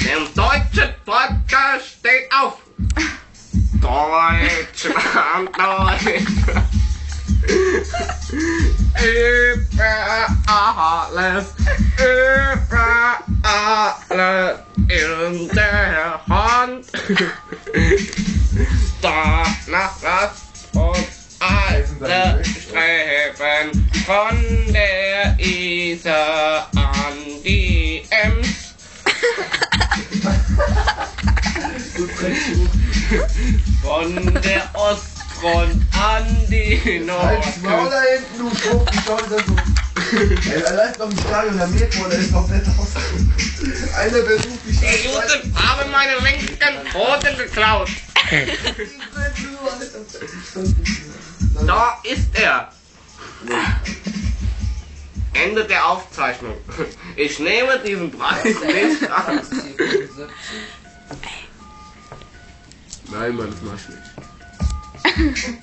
Der deutsche Volker steht auf. Deutschland, Deutschland. Über alles, über alles in der Hand. Danach lasst uns alle streben, von der Isar an die Ems. Von der Ostfront an die Halt's Maul da Nordküste. hinten, du Schrumpfenscholter, so. Ey, allein noch im Stadion der Metro, der ist komplett aus. Einer versucht die Die Juden haben meine linken Pfoten geklaut. Da ist er. Ende der Aufzeichnung. Ich nehme diesen Preis nicht an. Nein, Mann, das mach ich nicht.